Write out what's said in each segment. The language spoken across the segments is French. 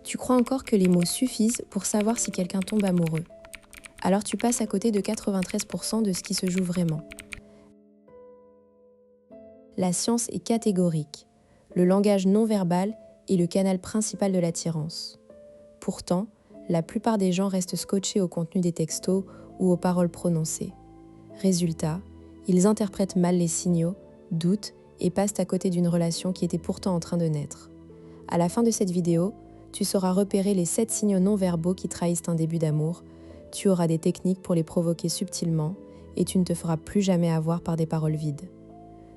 Tu crois encore que les mots suffisent pour savoir si quelqu'un tombe amoureux. Alors tu passes à côté de 93% de ce qui se joue vraiment. La science est catégorique. Le langage non verbal est le canal principal de l'attirance. Pourtant, la plupart des gens restent scotchés au contenu des textos ou aux paroles prononcées. Résultat, ils interprètent mal les signaux, doutent et passent à côté d'une relation qui était pourtant en train de naître. À la fin de cette vidéo, tu sauras repérer les 7 signaux non-verbaux qui trahissent un début d'amour, tu auras des techniques pour les provoquer subtilement et tu ne te feras plus jamais avoir par des paroles vides.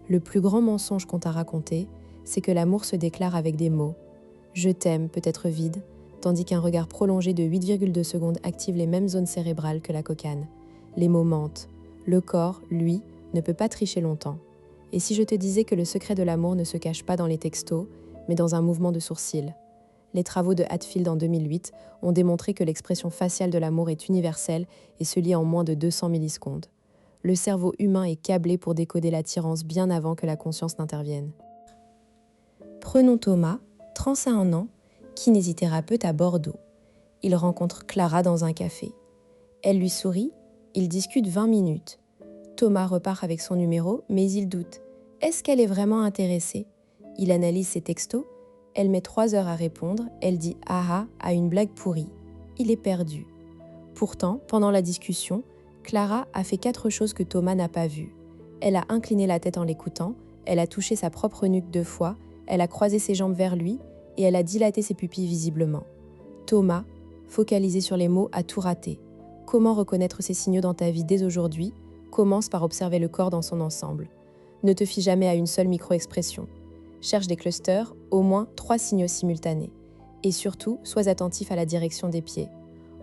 Le plus grand mensonge qu'on t'a raconté, c'est que l'amour se déclare avec des mots. « Je t'aime » peut être vide, tandis qu'un regard prolongé de 8,2 secondes active les mêmes zones cérébrales que la cocaïne. Les mots mentent. Le corps, lui, ne peut pas tricher longtemps. Et si je te disais que le secret de l'amour ne se cache pas dans les textos, mais dans un mouvement de sourcils? Les travaux de Hatfield en 2008 ont démontré que l'expression faciale de l'amour est universelle et se lit en moins de 200 millisecondes. Le cerveau humain est câblé pour décoder l'attirance bien avant que la conscience n'intervienne. Prenons Thomas, 31 ans, kinésithérapeute à Bordeaux. Il rencontre Clara dans un café. Elle lui sourit, ils discutent 20 minutes. Thomas repart avec son numéro, mais il doute. Est-ce qu'elle est vraiment intéressée? Il analyse ses textos. Elle met 3 heures à répondre, elle dit « ah ah » à une blague pourrie. Il est perdu. Pourtant, pendant la discussion, Clara a fait 4 choses que Thomas n'a pas vues. Elle a incliné la tête en l'écoutant, elle a touché sa propre nuque 2 fois, elle a croisé ses jambes vers lui et elle a dilaté ses pupilles visiblement. Thomas, focalisé sur les mots, a tout raté. Comment reconnaître ces signaux dans ta vie dès aujourd'hui? Commence par observer le corps dans son ensemble. Ne te fie jamais à une seule micro-expression. Cherche des clusters, au moins 3 signaux simultanés. Et surtout, sois attentif à la direction des pieds.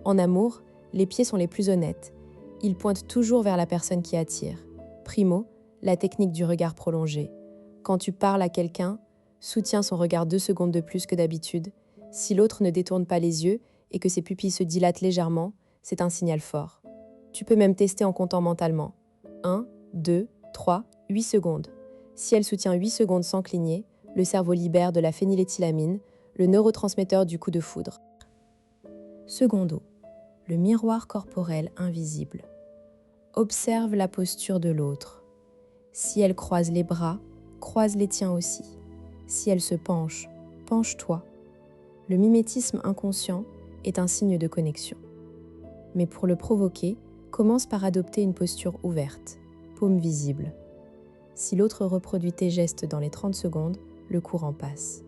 En amour, les pieds sont les plus honnêtes. Ils pointent toujours vers la personne qui attire. Primo, la technique du regard prolongé. Quand tu parles à quelqu'un, soutiens son regard 2 secondes de plus que d'habitude. Si l'autre ne détourne pas les yeux et que ses pupilles se dilatent légèrement, c'est un signal fort. Tu peux même tester en comptant mentalement. 1, 2, 3, 8 secondes. Si elle soutient 8 secondes sans cligner, le cerveau libère de la phényléthylamine, le neurotransmetteur du coup de foudre. Secondo, le miroir corporel invisible. Observe la posture de l'autre. Si elle croise les bras, croise les tiens aussi. Si elle se penche, penche-toi. Le mimétisme inconscient est un signe de connexion. Mais pour le provoquer, commence par adopter une posture ouverte, paume visible. Si l'autre reproduit tes gestes dans les 30 secondes, le courant passe.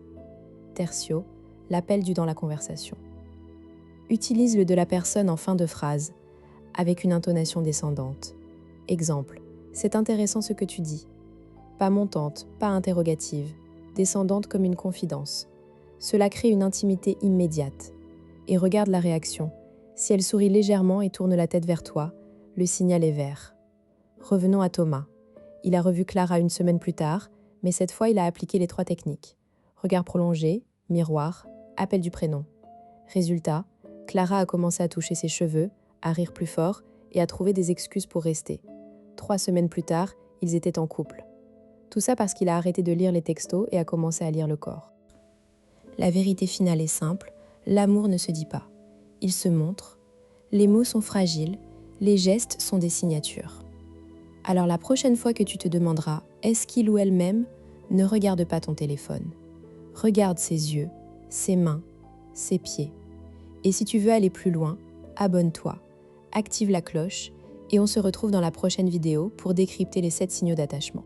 Tertio, l'appel du dans la conversation. Utilise le de la personne en fin de phrase, avec une intonation descendante. Exemple, c'est intéressant ce que tu dis. Pas montante, pas interrogative, descendante comme une confidence. Cela crée une intimité immédiate. Et regarde la réaction. Si elle sourit légèrement et tourne la tête vers toi, le signal est vert. Revenons à Thomas. Il a revu Clara une semaine plus tard, mais cette fois il a appliqué les 3 techniques. Regard prolongé, miroir, appel du prénom. Résultat, Clara a commencé à toucher ses cheveux, à rire plus fort et à trouver des excuses pour rester. 3 semaines plus tard, ils étaient en couple. Tout ça parce qu'il a arrêté de lire les textos et a commencé à lire le corps. La vérité finale est simple, l'amour ne se dit pas. Il se montre. Les mots sont fragiles, les gestes sont des signatures. Alors la prochaine fois que tu te demanderas « est-ce qu'il ou elle m'aime ?», ne regarde pas ton téléphone. Regarde ses yeux, ses mains, ses pieds. Et si tu veux aller plus loin, abonne-toi, active la cloche et on se retrouve dans la prochaine vidéo pour décrypter les 7 signaux d'attachement.